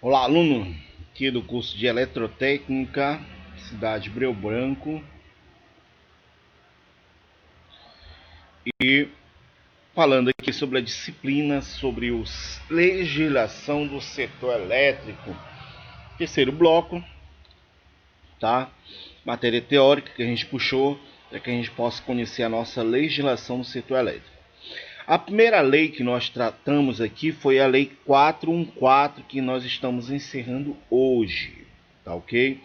Olá, aluno aqui do curso de Eletrotécnica, cidade Breu Branco. E falando aqui sobre a disciplina sobre legislação do setor elétrico, terceiro bloco, tá? Matéria teórica que a gente puxou para que a gente possa conhecer a nossa legislação do setor elétrico. A primeira lei que nós tratamos aqui foi a Lei 414, que nós estamos encerrando hoje, tá ok?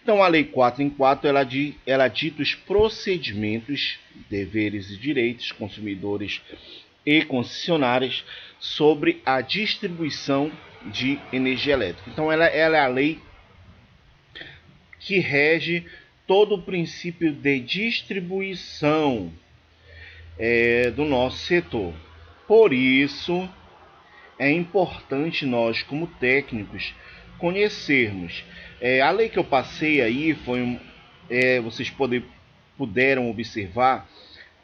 Então, a Lei 414, ela dita os procedimentos, deveres e direitos, consumidores e concessionárias, sobre a distribuição de energia elétrica. Então, ela é a lei que rege todo o princípio de distribuição do nosso setor. Por isso, é importante nós, como técnicos, conhecermos. A lei que eu passei aí foi vocês puderam observar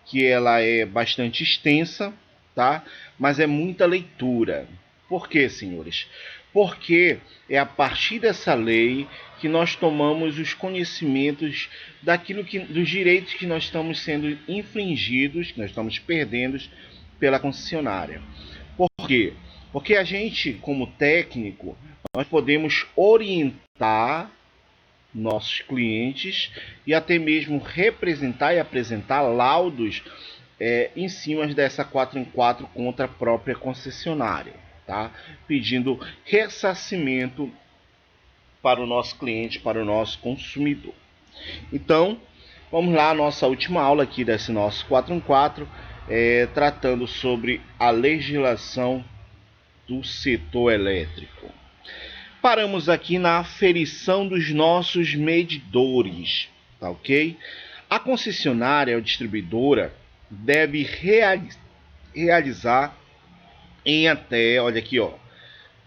que ela é bastante extensa, tá? Mas é muita leitura. Por quê, senhores? Porque é a partir dessa lei que nós tomamos os conhecimentos dos direitos que nós estamos sendo infringidos, que nós estamos perdendo pela concessionária. Por quê? Porque a gente, como técnico, nós podemos orientar nossos clientes e até mesmo representar e apresentar laudos em cima dessa 4 em 4 contra a própria concessionária, tá? Pedindo ressarcimento para o nosso cliente, para o nosso consumidor. Então, vamos lá, a nossa última aula aqui desse nosso 4 em 4, tratando sobre a legislação do setor elétrico. Paramos aqui na aferição dos nossos medidores, tá ok? A concessionária ou distribuidora deve realizar em até, olha aqui,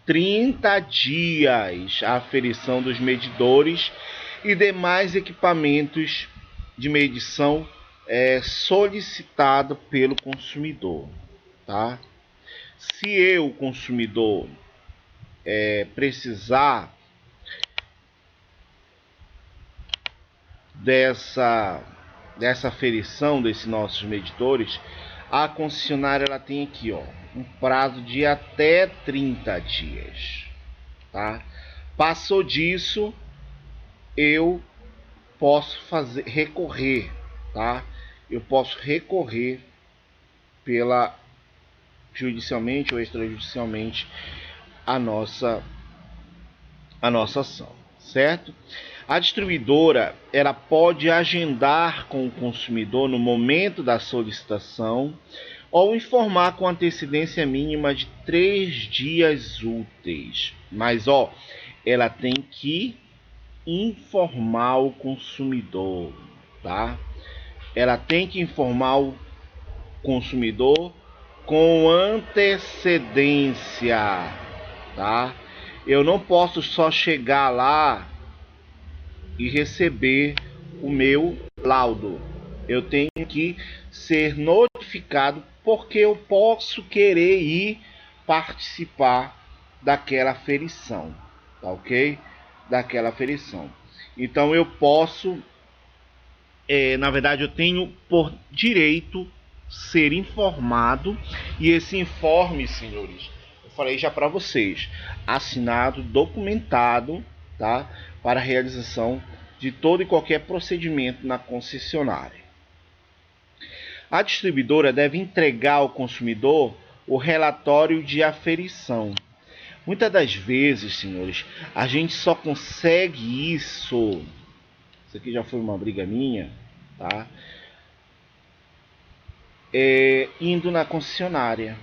30 dias a aferição dos medidores e demais equipamentos de medição solicitado pelo consumidor, tá? Se eu, consumidor, precisar dessa aferição desses nossos medidores, a concessionária ela tem aqui um prazo de até 30 dias, tá? Passou disso, eu posso recorrer, tá? Eu posso recorrer judicialmente ou extrajudicialmente a nossa ação, certo? A distribuidora ela pode agendar com o consumidor no momento da solicitação ou informar com antecedência mínima de 3 dias úteis. Mas ela tem que informar o consumidor, tá? Ela tem que informar o consumidor com antecedência, tá? Eu não posso só chegar lá e receber o meu laudo. Eu tenho que ser notificado porque eu posso querer ir participar daquela aferição, tá ok? Daquela aferição. Então eu posso, na verdade eu tenho por direito ser informado, e esse informe, senhores, eu falei já para vocês, assinado, documentado, tá? Para a realização de todo e qualquer procedimento na concessionária. A distribuidora deve entregar ao consumidor o relatório de aferição. Muitas das vezes, senhores, a gente só consegue isso aqui já foi uma briga minha, tá? Indo na concessionária.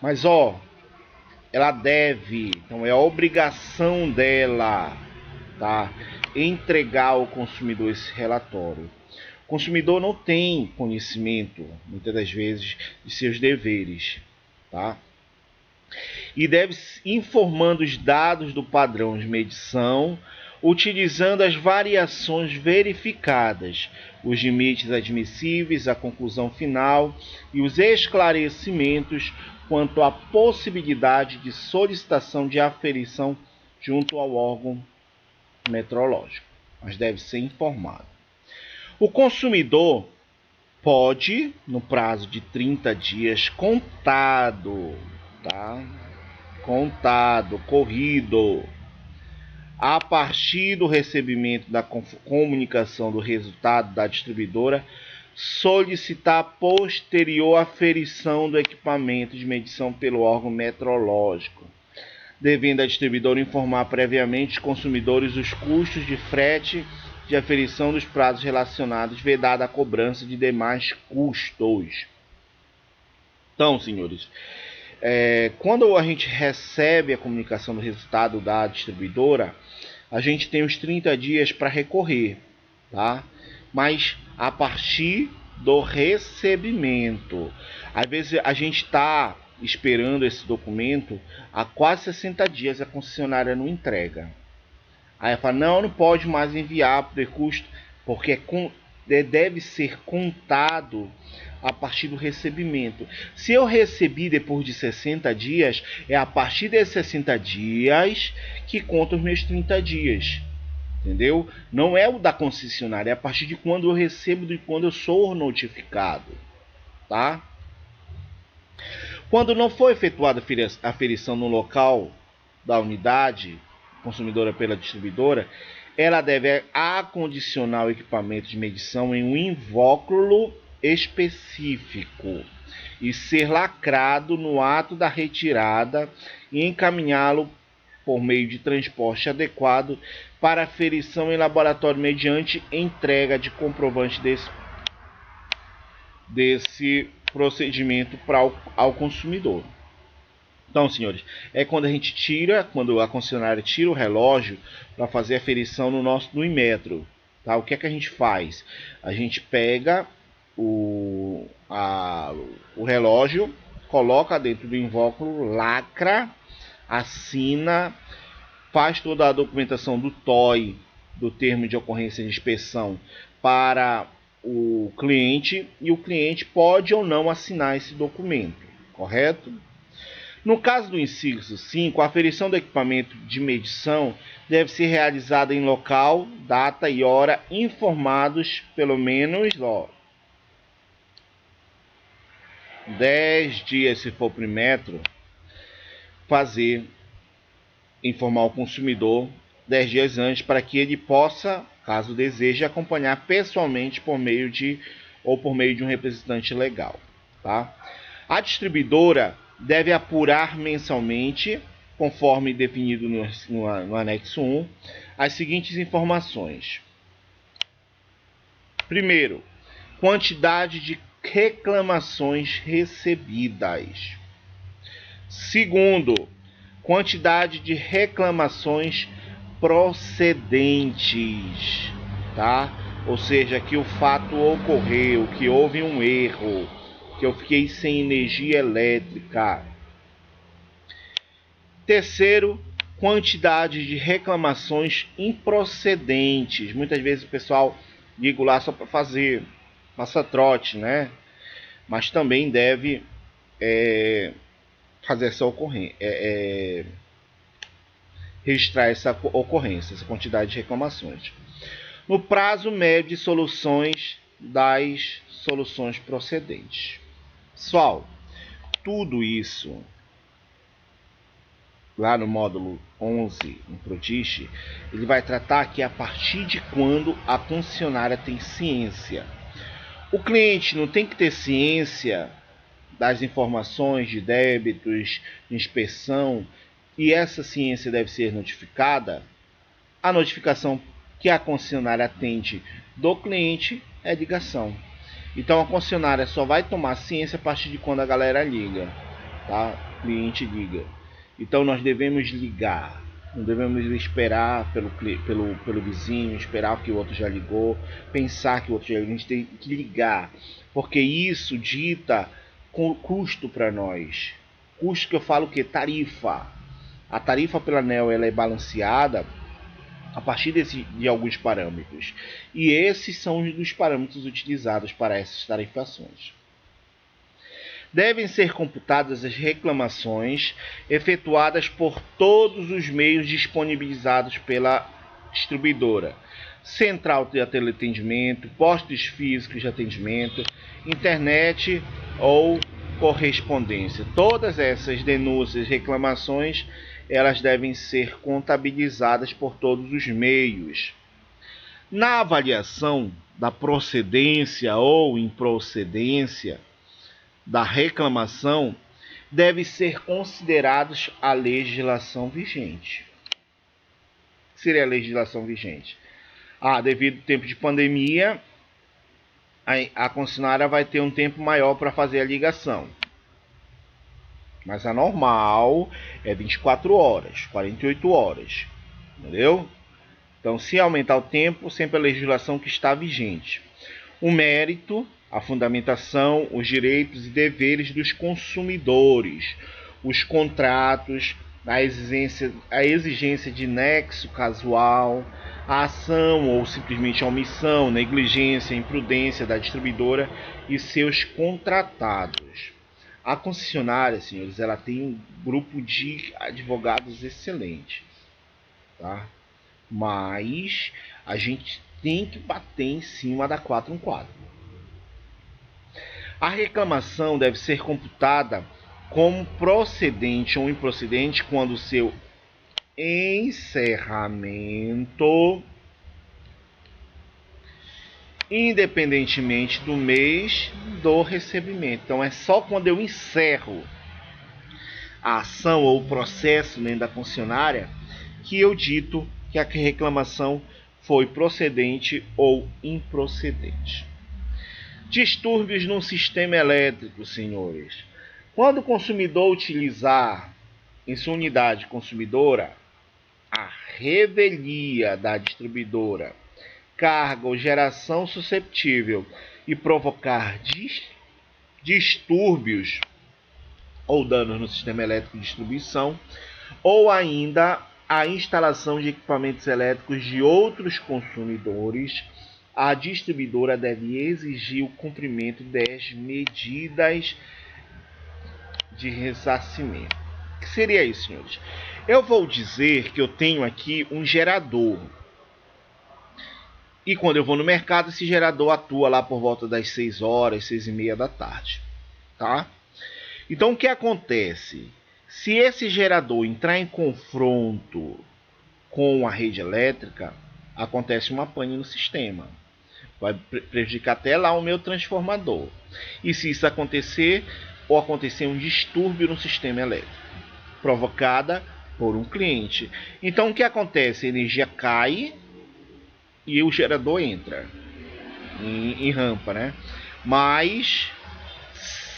Mas ela deve, então é a obrigação dela, tá? Entregar ao consumidor esse relatório. O consumidor não tem conhecimento, muitas das vezes, de seus deveres, tá? E deve informando os dados do padrão de medição, utilizando as variações verificadas, os limites admissíveis, a conclusão final e os esclarecimentos quanto à possibilidade de solicitação de aferição junto ao órgão metrológico, mas deve ser informado. O consumidor pode, no prazo de 30 dias contado, tá? Contado, corrido, a partir do recebimento da comunicação do resultado da distribuidora, solicitar posterior aferição do equipamento de medição pelo órgão metrológico, devendo a distribuidora informar previamente os consumidores os custos de frete de aferição dos prazos relacionados, vedada a cobrança de demais custos. Então, senhores, quando a gente recebe a comunicação do resultado da distribuidora, a gente tem os 30 dias para recorrer, tá? Mas a partir do recebimento. Às vezes a gente está esperando esse documento há quase 60 dias, a concessionária não entrega. Aí ela fala, não pode mais enviar por custo, porque deve ser contado a partir do recebimento. Se eu recebi depois de 60 dias, é a partir desses 60 dias que conta os meus 30 dias. Entendeu? Não é o da concessionária, é a partir de quando eu recebo, de quando eu sou notificado. Tá? Quando não for efetuada a aferição no local da unidade consumidora pela distribuidora, ela deve acondicionar o equipamento de medição em um invólucro específico e ser lacrado no ato da retirada e encaminhá-lo por meio de transporte adequado para aferição em laboratório mediante entrega de comprovante desse procedimento ao consumidor. Então, senhores, é quando a gente quando a concessionária tira o relógio para fazer a aferição no Inmetro. Tá? O que é que a gente faz? A gente pega o relógio, coloca dentro do invólucro, lacra, assina, faz toda a documentação do TOI, do termo de ocorrência de inspeção, para o cliente, e o cliente pode ou não assinar esse documento, correto? No caso do inciso 5, a aferição do equipamento de medição deve ser realizada em local, data e hora informados pelo menos 10 dias, se for por metro, informar o consumidor 10 dias antes para que ele possa, caso deseje, acompanhar pessoalmente por meio de um representante legal. Tá? A distribuidora deve apurar mensalmente, conforme definido no anexo 1, as seguintes informações. Primeiro, quantidade de reclamações recebidas. Segundo, quantidade de reclamações procedentes, tá? Ou seja, que o fato ocorreu, que houve um erro, que eu fiquei sem energia elétrica. Terceiro, quantidade de reclamações improcedentes. Muitas vezes o pessoal liga lá só para fazer passa-trote, né? Mas também deve fazer essa ocorrência, registrar essa ocorrência, essa quantidade de reclamações. No prazo médio de soluções das soluções procedentes. Pessoal, tudo isso lá no módulo 11, no Prodigy, ele vai tratar que a partir de quando a concessionária tem ciência. O cliente não tem que ter ciência das informações de débitos, de inspeção, e essa ciência deve ser notificada. A notificação que a concessionária atende do cliente é ligação. Então a concessionária só vai tomar ciência a partir de quando a galera liga, tá? O cliente liga. Então nós devemos ligar, não devemos esperar pelo vizinho, esperar que o outro já ligou, pensar que o outro já ligou. A gente tem que ligar, porque isso dita custo para nós. Custo que eu falo que tarifa. A tarifa pela ANEEL ela é balanceada a partir de alguns parâmetros. E esses são os parâmetros utilizados para essas tarifações. devem ser computadas as reclamações efetuadas por todos os meios disponibilizados pela distribuidora: central de teleatendimento, postos físicos de atendimento, internet ou correspondência. Todas essas denúncias e reclamações, elas devem ser contabilizadas por todos os meios. Na avaliação da procedência ou improcedência da reclamação, deve ser considerados a legislação vigente. O que seria a legislação vigente? Devido ao tempo de pandemia, a concessionária vai ter um tempo maior para fazer a ligação. Mas a normal é 24 horas, 48 horas. Entendeu? Então, se aumentar o tempo, sempre a legislação que está vigente. O mérito, a fundamentação, os direitos e deveres dos consumidores, os contratos, a exigência de nexo casual, a ação ou simplesmente a omissão, negligência, imprudência da distribuidora e seus contratados. A concessionária, senhores, ela tem um grupo de advogados excelentes, tá? Mas a gente tem que bater em cima da 414. A reclamação deve ser computada como procedente ou improcedente quando o seu encerramento, independentemente do mês do recebimento. Então é só quando eu encerro a ação ou o processo dentro da concessionária que eu dito que a reclamação foi procedente ou improcedente. Distúrbios no sistema elétrico, senhores. Quando o consumidor utilizar em sua unidade consumidora a revelia da distribuidora, carga ou geração susceptível e provocar distúrbios ou danos no sistema elétrico de distribuição, ou ainda a instalação de equipamentos elétricos de outros consumidores, a distribuidora deve exigir o cumprimento das medidas de ressarcimento. O que seria isso, senhores? Eu vou dizer que eu tenho aqui um gerador. E quando eu vou no mercado, esse gerador atua lá por volta das 6 horas, 6h30 da tarde. Tá? Então, o que acontece? Se esse gerador entrar em confronto com a rede elétrica, acontece uma pane no sistema. Vai prejudicar até lá o meu transformador. E se isso acontecer, ou acontecer um distúrbio no sistema elétrico, provocada por um cliente. Então, o que acontece? A energia cai e o gerador entra em rampa, né? Mas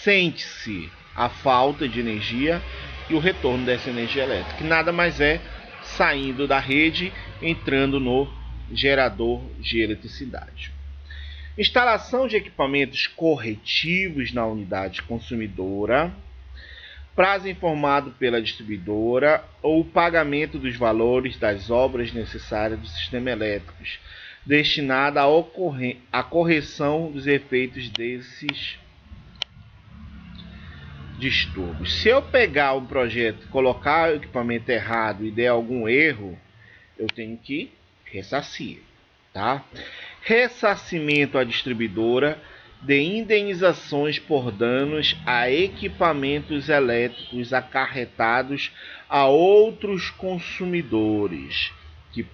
sente-se a falta de energia e o retorno dessa energia elétrica, que nada mais é saindo da rede, entrando no gerador de eletricidade. Instalação de equipamentos corretivos na unidade consumidora, prazo informado pela distribuidora ou pagamento dos valores das obras necessárias do sistema elétrico, destinada à correção dos efeitos desses distúrbios. Se eu pegar um projeto, colocar o equipamento errado e der algum erro, eu tenho que ressarcir, tá? Ressarcimento à distribuidora de indenizações por danos a equipamentos elétricos acarretados a outros consumidores que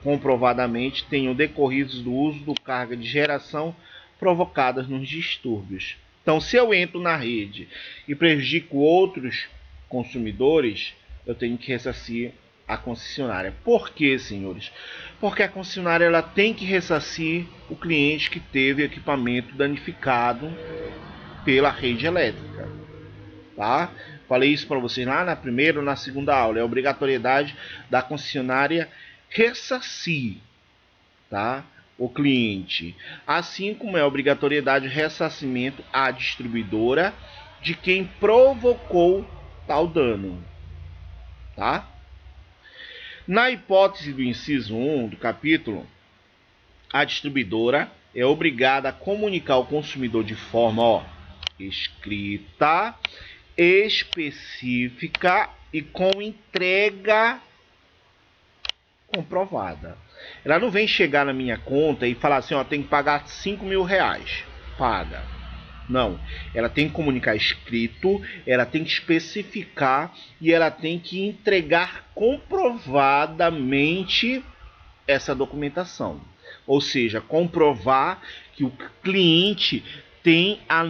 comprovadamente tenham decorrido do uso do carga de geração provocadas nos distúrbios. Então, se eu entro na rede e prejudico outros consumidores, eu tenho que ressarcir a concessionária. Por quê, senhores? Porque a concessionária ela tem que ressarcir o cliente que teve equipamento danificado pela rede elétrica. Tá? Falei isso para vocês lá na primeira ou na segunda aula. É obrigatoriedade da concessionária ressarcir, tá? O cliente. Assim como é obrigatoriedade de ressarcimento à distribuidora de quem provocou tal dano. Tá? Na hipótese do inciso 1 do capítulo, a distribuidora é obrigada a comunicar ao consumidor de forma escrita, específica e com entrega comprovada. Ela não vem chegar na minha conta e falar assim, ó, tem que pagar R$5.000. Paga. Não. Ela tem que comunicar escrito, ela tem que especificar e ela tem que entregar comprovadamente essa documentação. Ou seja, comprovar que o cliente tem a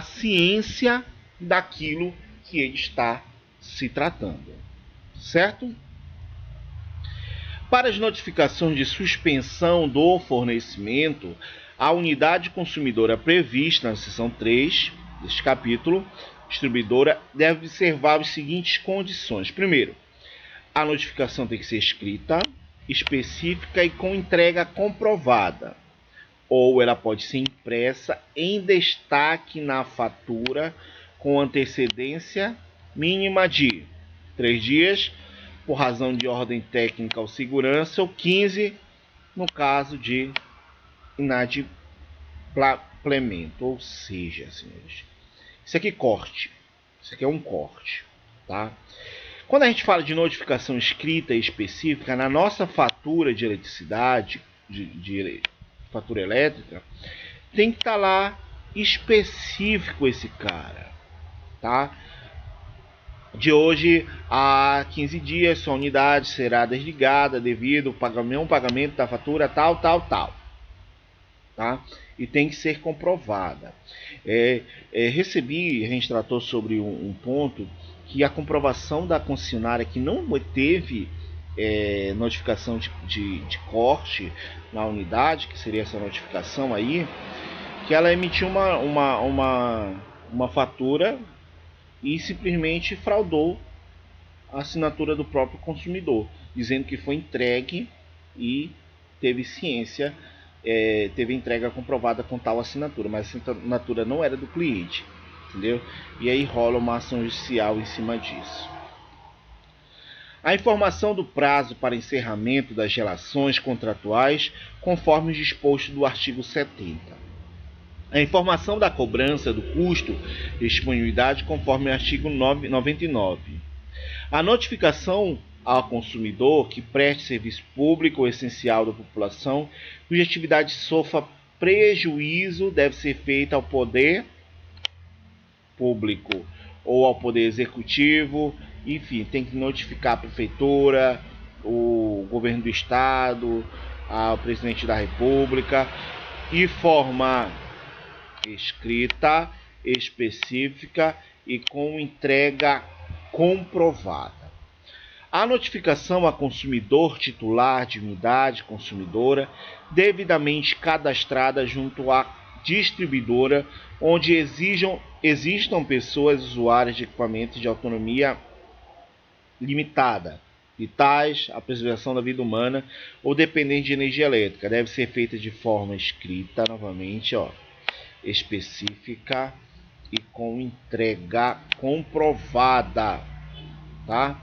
ciência daquilo que ele está se tratando. Certo? Para as notificações de suspensão do fornecimento, a unidade consumidora prevista na seção 3 deste capítulo, distribuidora, deve observar as seguintes condições. Primeiro, a notificação tem que ser escrita, específica e com entrega comprovada. Ou ela pode ser impressa em destaque na fatura com antecedência mínima de 3 dias, por razão de ordem técnica ou segurança, ou 15 no caso de inadimplemento. Ou seja, senhores, isso aqui é corte. Isso aqui é um corte, tá? Quando a gente fala de notificação escrita e específica, na nossa fatura de eletricidade, de fatura elétrica, tem que estar lá específico esse cara, tá? De hoje a 15 dias, sua unidade será desligada devido ao pagamento da fatura tal. Tá? E tem que ser comprovada. A gente tratou sobre um ponto que a comprovação da concessionária que não teve notificação de corte na unidade, que seria essa notificação aí, que ela emitiu uma fatura e simplesmente fraudou a assinatura do próprio consumidor, dizendo que foi entregue e teve ciência, teve entrega comprovada com tal assinatura, mas a assinatura não era do cliente, entendeu? E aí rola uma ação judicial em cima disso. A informação do prazo para encerramento das relações contratuais, conforme o disposto do artigo 70. A informação da cobrança do custo de disponibilidade, conforme o artigo 99. A notificação ao consumidor que preste serviço público ou essencial da população, cuja atividade sofra prejuízo, deve ser feita ao poder público ou ao poder executivo. Enfim, tem que notificar a prefeitura, o governo do estado, o presidente da república, e forma escrita, específica e com entrega comprovada. A notificação a consumidor titular de unidade consumidora devidamente cadastrada junto à distribuidora, onde existam pessoas usuárias de equipamentos de autonomia limitada, vitais à preservação da vida humana ou dependente de energia elétrica, deve ser feita de forma escrita, novamente, específica e com entrega comprovada, tá?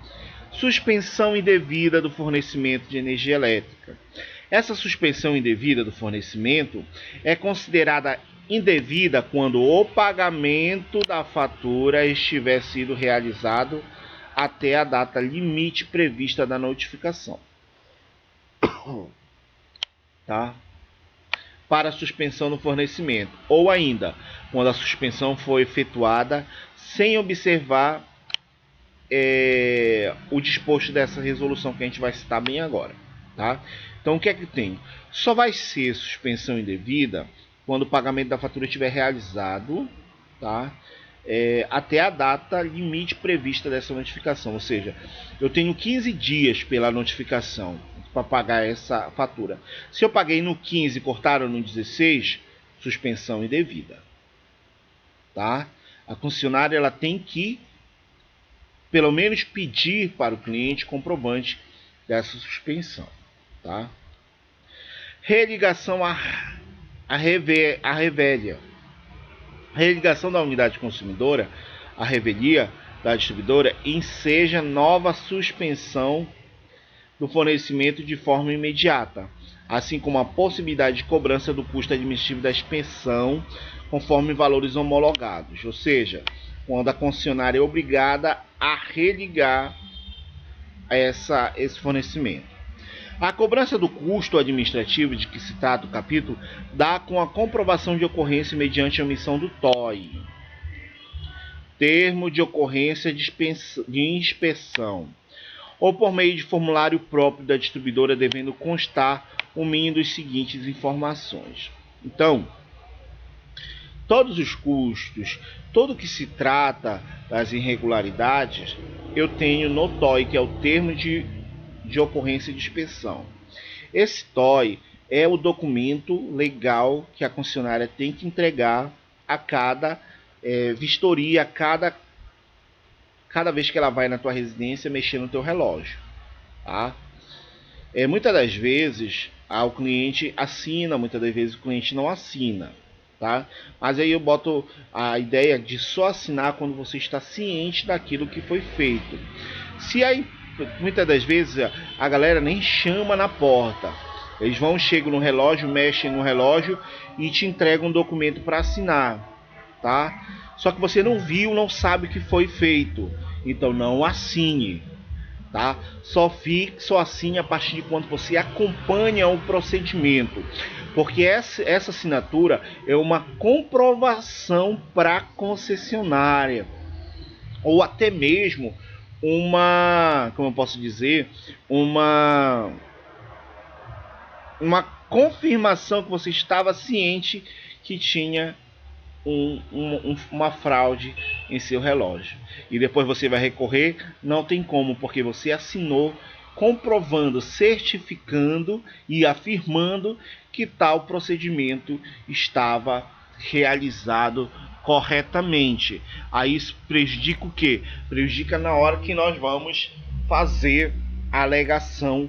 Suspensão indevida do fornecimento de energia elétrica. Essa suspensão indevida do fornecimento é considerada indevida quando o pagamento da fatura estiver sido realizado até a data limite prevista da notificação, tá? Para a suspensão do fornecimento, ou ainda quando a suspensão foi efetuada sem observar o disposto dessa resolução que a gente vai citar bem agora, tá? Então o que é que tem? Só vai ser suspensão indevida quando o pagamento da fatura estiver realizado, tá? Até a data limite prevista dessa notificação, ou seja, eu tenho 15 dias pela notificação para pagar essa fatura. Se eu paguei no 15 e cortaram no 16, suspensão indevida, tá? A concessionária ela tem que pelo menos pedir para o cliente comprovante dessa suspensão, tá? Religação à revelia. Religação da unidade consumidora à revelia da distribuidora enseja nova suspensão do fornecimento de forma imediata, assim como a possibilidade de cobrança do custo administrativo da expensão conforme valores homologados, ou seja, quando a concessionária é obrigada a religar esse fornecimento. A cobrança do custo administrativo de que se trata o capítulo dá com a comprovação de ocorrência mediante a emissão do TOI, termo de ocorrência de inspeção, ou por meio de formulário próprio da distribuidora, devendo constar o mínimo das seguintes informações. Então, todos os custos, tudo que se trata das irregularidades, eu tenho no TOI, que é o termo de ocorrência de inspeção. Esse TOI é o documento legal que a concessionária tem que entregar a cada vistoria, cada vez que ela vai na tua residência mexer no teu relógio, tá? Muitas das vezes o cliente assina, muitas das vezes o cliente não assina, tá? Mas aí eu boto a ideia de só assinar quando você está ciente daquilo que foi feito. Se aí, muitas das vezes a galera nem chama na porta, eles chegam no relógio, mexem no relógio e te entregam um documento para assinar, tá? Só que você não viu, não sabe o que foi feito, então não assine, tá? Só assine a partir de quando você acompanha o procedimento, porque essa assinatura é uma comprovação para a concessionária, ou até mesmo como eu posso dizer, uma confirmação que você estava ciente que tinha uma fraude em seu relógio. E depois você vai recorrer, não tem como, porque você assinou comprovando, certificando e afirmando que tal procedimento estava realizado corretamente. Aí isso prejudica o quê? Prejudica na hora que nós vamos fazer a alegação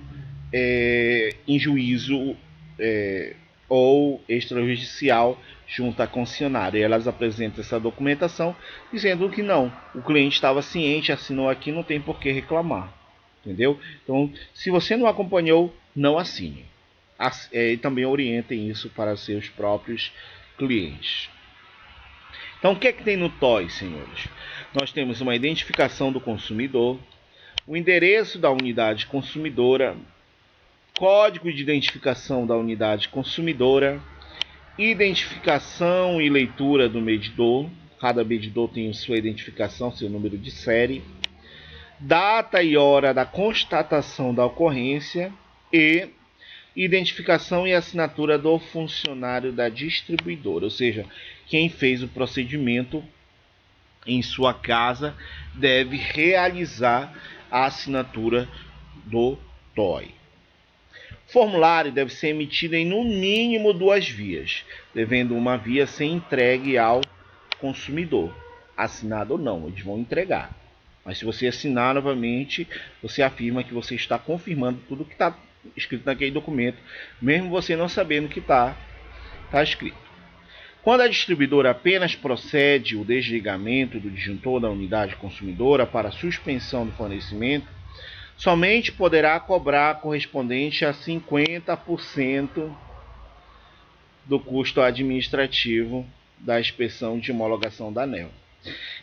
em juízo ou extrajudicial junto à concessionária. E elas apresentam essa documentação dizendo que não, o cliente estava ciente, assinou aqui, não tem por que reclamar. Entendeu? Então, se você não acompanhou, não assine. E também orientem isso para seus próprios clientes. Então, o que é que tem no TOI, senhores? Nós temos uma identificação do consumidor, o endereço da unidade consumidora, código de identificação da unidade consumidora, identificação e leitura do medidor. Cada medidor tem sua identificação, seu número de série, data e hora da constatação da ocorrência e identificação e assinatura do funcionário da distribuidora, ou seja, quem fez o procedimento em sua casa deve realizar a assinatura do TOI. O formulário deve ser emitido em no mínimo 2 vias, devendo uma via ser entregue ao consumidor. Assinado ou não, eles vão entregar. Mas se você assinar novamente, você afirma que você está confirmando tudo que está escrito naquele documento, mesmo você não sabendo que está escrito. Quando a distribuidora apenas procede o desligamento do disjuntor da unidade consumidora para suspensão do fornecimento, somente poderá cobrar correspondente a 50% do custo administrativo da inspeção de homologação da ANEEL.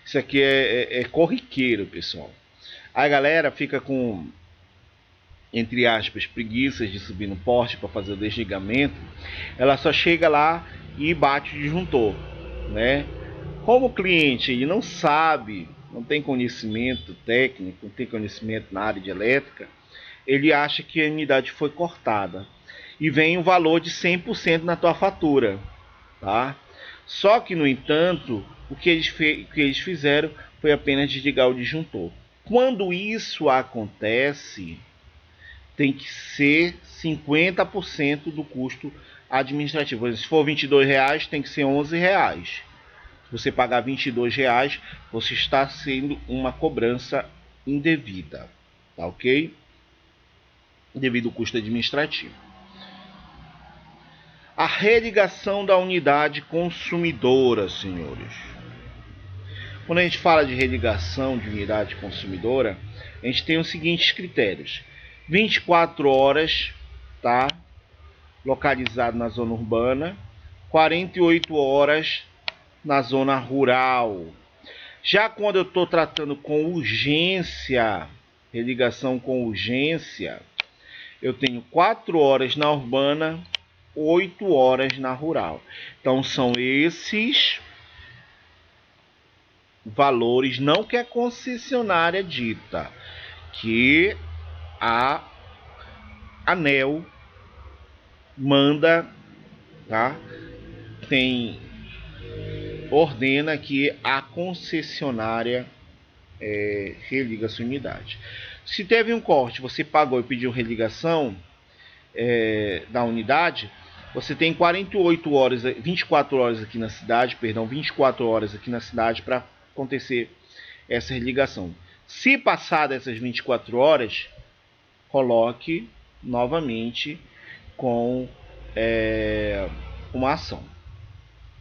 Isso aqui é corriqueiro, pessoal. A galera fica com, entre aspas, preguiças de subir no poste para fazer o desligamento. Ela só chega lá e bate o disjuntor, né? Como o cliente ele não sabe, não tem conhecimento técnico, não tem conhecimento na área de elétrica, ele acha que a unidade foi cortada e vem um valor de 100% na tua fatura, tá? Só que, no entanto, o que eles fizeram foi apenas desligar o disjuntor. Quando isso acontece, tem que ser 50% do custo administrativo. Se for R$22, tem que ser R$11. Se você pagar R$22, você está sendo uma cobrança indevida, tá ok? Devido ao custo administrativo. A religação da unidade consumidora, senhores. Quando a gente fala de religação de unidade consumidora, a gente tem os seguintes critérios: 24 horas, tá? Localizado na zona urbana, 48 horas na zona rural. Já quando eu estou tratando com urgência, religação com urgência, eu tenho 4 horas na urbana, 8 horas na rural. Então são esses valores, não que a concessionária dita, que a ANEEL manda, tá? Ordena que a concessionária religa a sua unidade. Se teve um corte, você pagou e pediu religação da unidade, você tem 48 horas, 24 horas aqui na cidade, 24 horas aqui na cidade para acontecer essa religação. Se passar dessas 24 horas, coloque novamente com uma ação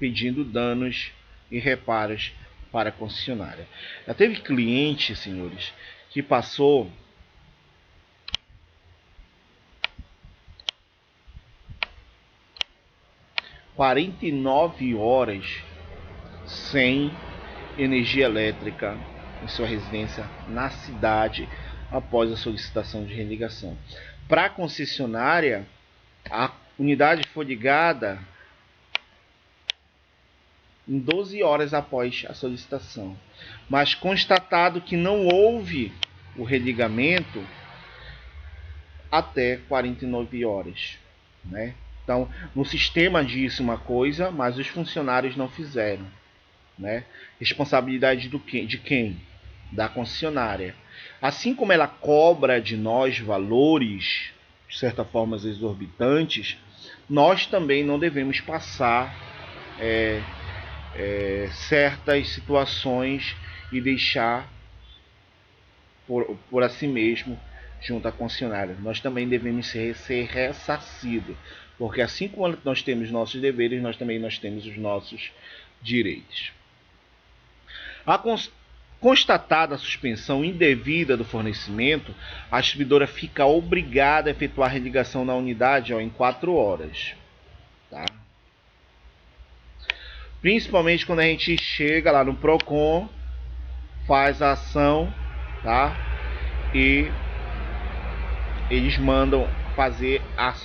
pedindo danos e reparos para a concessionária. Já teve cliente, senhores, que passou 49 horas sem energia elétrica em sua residência na cidade após a solicitação de religação. Para a concessionária, a unidade foi ligada em 12 horas após a solicitação, mas constatado que não houve o religamento até 49 horas, né? Então, no sistema disse uma coisa, mas os funcionários não fizeram, né? Responsabilidade de quem? Da concessionária. Assim como ela cobra de nós valores, de certa forma exorbitantes, nós também não devemos passar certas situações e deixar por assim mesmo junto à concessionária. Nós também devemos ser ressarcidos, porque assim como nós temos nossos deveres, nós temos os nossos direitos. Constatada a suspensão indevida do fornecimento, a distribuidora fica obrigada a efetuar a religação na unidade em 4 horas. Tá? Principalmente quando a gente chega lá no PROCON, faz a ação, tá? E eles mandam fazer a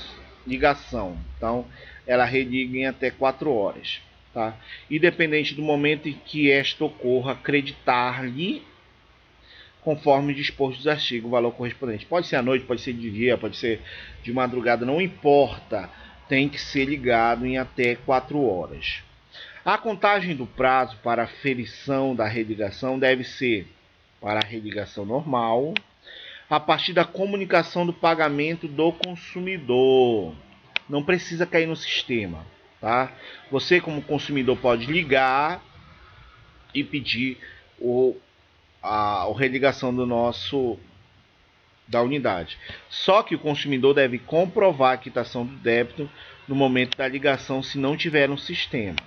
ligação. Então, ela religa em até 4 horas. Tá? Independente do momento em que esta ocorra, acreditar-lhe, conforme disposto dos artigos, o valor correspondente. Pode ser à noite, pode ser de dia, pode ser de madrugada, não importa. Tem que ser ligado em até 4 horas. A contagem do prazo para a ferição da religação deve ser para a religação normal, a partir da comunicação do pagamento do consumidor. Não precisa cair no sistema. Tá? Você, como consumidor, pode ligar e pedir a religação da unidade. Só que o consumidor deve comprovar a quitação do débito no momento da ligação, se não tiver um sistema.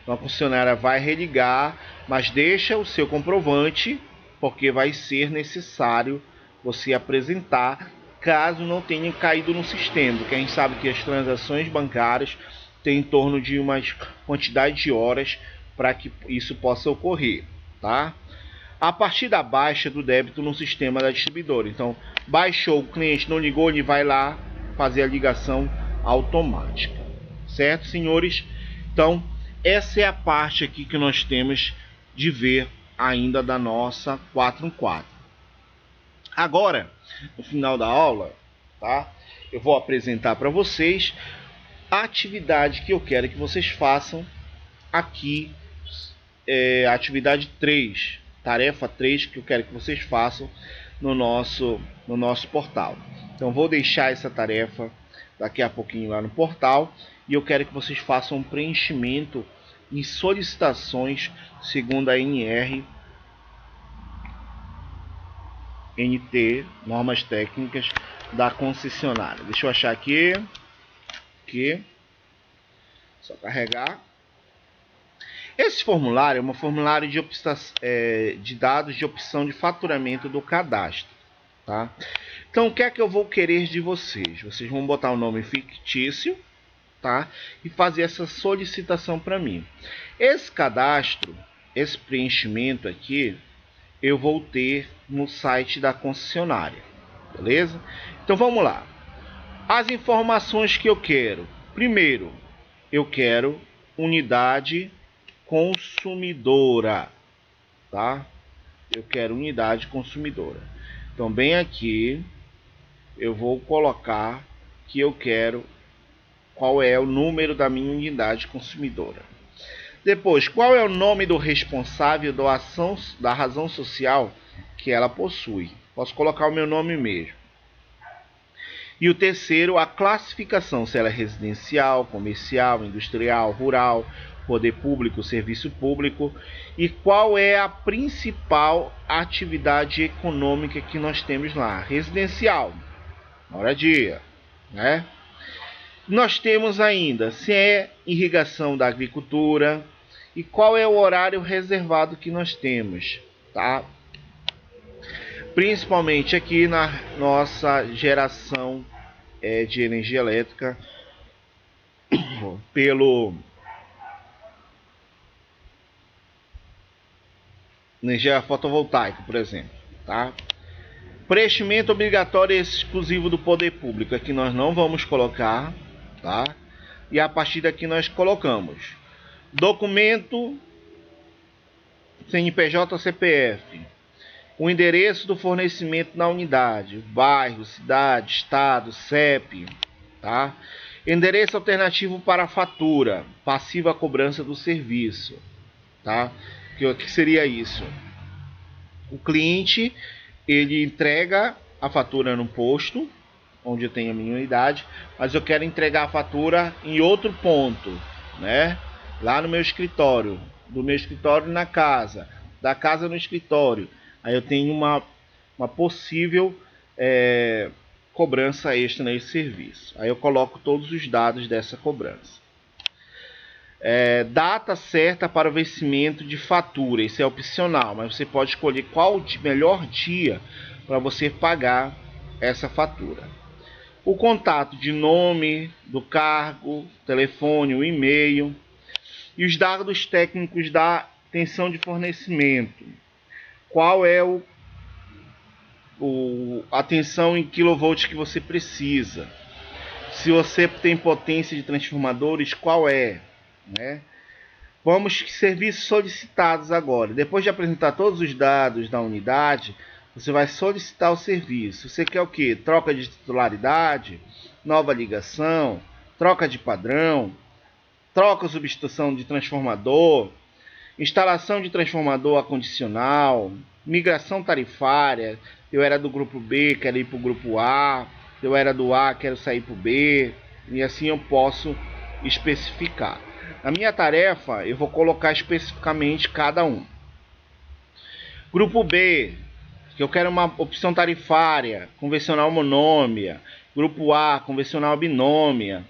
Então a concessionária vai religar, mas deixa o seu comprovante, porque vai ser necessário você apresentar, caso não tenha caído no sistema, porque a gente sabe que as transações bancárias tem em torno de uma quantidade de horas para que isso possa ocorrer, tá? A partir da baixa do débito no sistema da distribuidora. Então, baixou, o cliente não ligou, ele vai lá fazer a ligação automática. Certo, senhores? Então, essa é a parte aqui que nós temos de ver ainda da nossa 414. Agora, no final da aula, tá? Eu vou apresentar para vocês a atividade que eu quero que vocês façam aqui, a atividade 3, tarefa 3 que eu quero que vocês façam no nosso portal. Então vou deixar essa tarefa daqui a pouquinho lá no portal e eu quero que vocês façam um preenchimento em solicitações segundo a NT, normas técnicas da concessionária. Deixa eu achar aqui. Só carregar. Esse formulário é um formulário de dados de opção de faturamento do cadastro. Tá? Então, o que é que eu vou querer de vocês? Vocês vão botar um nome fictício, tá? E fazer essa solicitação para mim. Esse cadastro, esse preenchimento aqui, eu vou ter no site da concessionária, beleza? Então vamos lá. As informações que eu quero. Primeiro, eu quero unidade consumidora, tá? Eu quero unidade consumidora. Então, bem aqui, eu vou colocar que eu quero qual é o número da minha unidade consumidora. Depois, qual é o nome do responsável da razão social que ela possui. Posso colocar o meu nome mesmo. E o terceiro, a classificação, se ela é residencial, comercial, industrial, rural, poder público, serviço público, e qual é a principal atividade econômica que nós temos lá. Residencial, moradia, né? Nós temos ainda se é irrigação da agricultura e qual é o horário reservado que nós temos, tá? Principalmente aqui na nossa geração de energia elétrica pelo energia fotovoltaica, por exemplo, tá? Preenchimento obrigatório e exclusivo do poder público, aqui nós não vamos colocar, tá? E a partir daqui nós colocamos documento CNPJ ou CPF, o endereço do fornecimento na unidade, bairro, cidade, estado, CEP, tá? Endereço alternativo para a fatura, passiva a cobrança do serviço, tá? O que seria isso? O cliente, ele entrega a fatura no posto, onde eu tenho a minha unidade, mas eu quero entregar a fatura em outro ponto, né? Lá no meu escritório, do meu escritório na casa, da casa no escritório. Aí eu tenho uma possível cobrança extra nesse serviço. Aí eu coloco todos os dados dessa cobrança. Data certa para o vencimento de fatura. Isso é opcional, mas você pode escolher qual o melhor dia para você pagar essa fatura. O contato de nome, do cargo, telefone, o e-mail e os dados técnicos da atenção de fornecimento. Qual é a tensão em quilovolts que você precisa? Se você tem potência de transformadores, qual é? Né? Vamos serviços solicitados agora. Depois de apresentar todos os dados da unidade, você vai solicitar o serviço. Você quer o quê? Troca de titularidade, nova ligação, troca de padrão, troca ou substituição de transformador, instalação de transformador acondicional, migração tarifária. Eu era do grupo B, quero ir para o grupo A. Eu era do A, quero sair para o B. E assim eu posso especificar. Na minha tarefa, eu vou colocar especificamente cada um. Grupo B, que eu quero uma opção tarifária, convencional monômia. Grupo A, convencional binômia.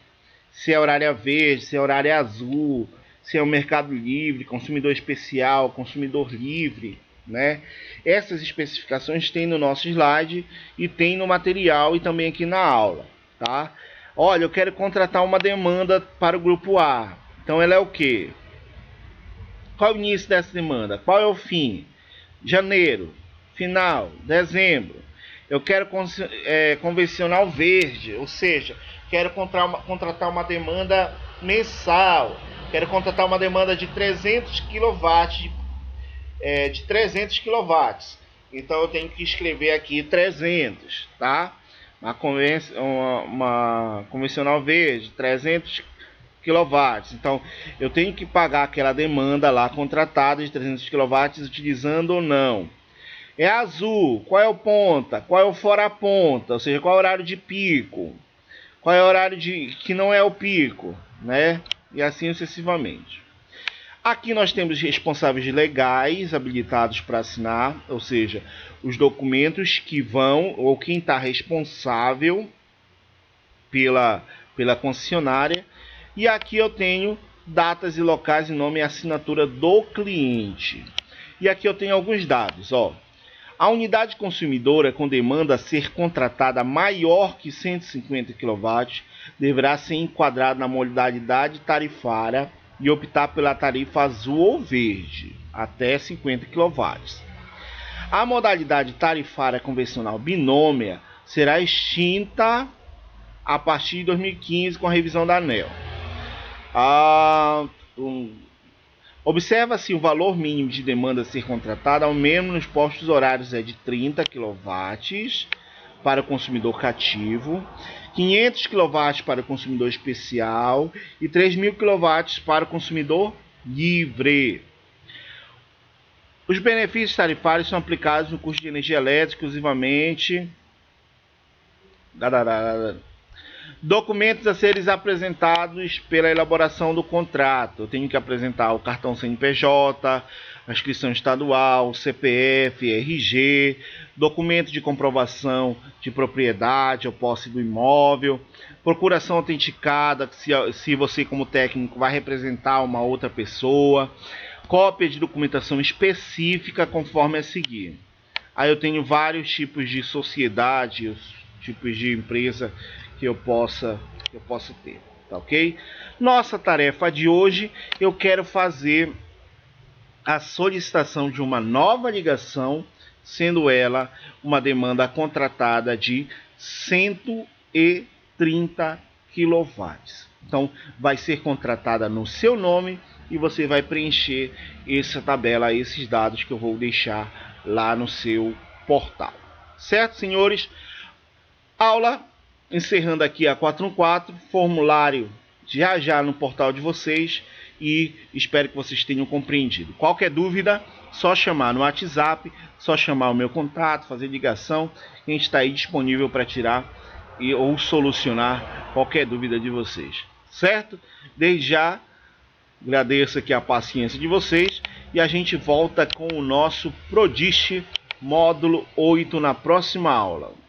Se é horária verde, se é horária azul, se é o mercado livre, consumidor especial, consumidor livre, né? Essas especificações tem no nosso slide e tem no material e também aqui na aula, tá? Olha, eu quero contratar uma demanda para o grupo A. Então ela é o quê? Qual é o início dessa demanda? Qual é o fim? Janeiro, final, dezembro. Eu quero convencional verde, ou seja, quero contratar uma demanda mensal. Quero contratar uma demanda de 300 kW, de 300 kW. Então eu tenho que escrever aqui 300, tá? Uma convencional verde, 300 kW. Então eu tenho que pagar aquela demanda lá contratada de 300 kW utilizando ou não. É azul, qual é o ponta, qual é o fora ponta, ou seja, qual é o horário de pico, qual é o horário que não é o pico, né? E assim sucessivamente. Aqui nós temos responsáveis legais habilitados para assinar, ou seja, os documentos que vão, ou quem está responsável pela concessionária. E aqui eu tenho datas e locais e nome e assinatura do cliente. E aqui eu tenho alguns dados, ó. A unidade consumidora com demanda a ser contratada maior que 150 kW deverá ser enquadrado na modalidade tarifária e optar pela tarifa azul ou verde, até 50 kW. A modalidade tarifária convencional binômia será extinta a partir de 2015 com a revisão da ANEEL. Observa-se o valor mínimo de demanda a ser contratada, ao menos nos postos horários, é de 30 kW para o consumidor cativo, 500 kW para o consumidor especial e 3.000 kW para o consumidor livre. Os benefícios tarifários são aplicados no custo de energia elétrica exclusivamente. Documentos a serem apresentados pela elaboração do contrato. Eu tenho que apresentar o cartão CNPJ, a inscrição estadual, CPF, RG, documento de comprovação de propriedade ou posse do imóvel, procuração autenticada, se você como técnico vai representar uma outra pessoa, cópia de documentação específica conforme a seguir. Aí eu tenho vários tipos de sociedade, tipos de empresa que eu possa ter, tá ok? Nossa tarefa de hoje, eu quero fazer a solicitação de uma nova ligação, sendo ela uma demanda contratada de 130 kW. Então, vai ser contratada no seu nome e você vai preencher essa tabela, esses dados que eu vou deixar lá no seu portal. Certo, senhores? Aula encerrando aqui a 414, formulário já no portal de vocês e espero que vocês tenham compreendido. Qualquer dúvida, só chamar no WhatsApp, só chamar o meu contato, fazer ligação, a gente está aí disponível para tirar ou solucionar qualquer dúvida de vocês, certo? Desde já, agradeço aqui a paciência de vocês e a gente volta com o nosso PRODIST módulo 8 na próxima aula.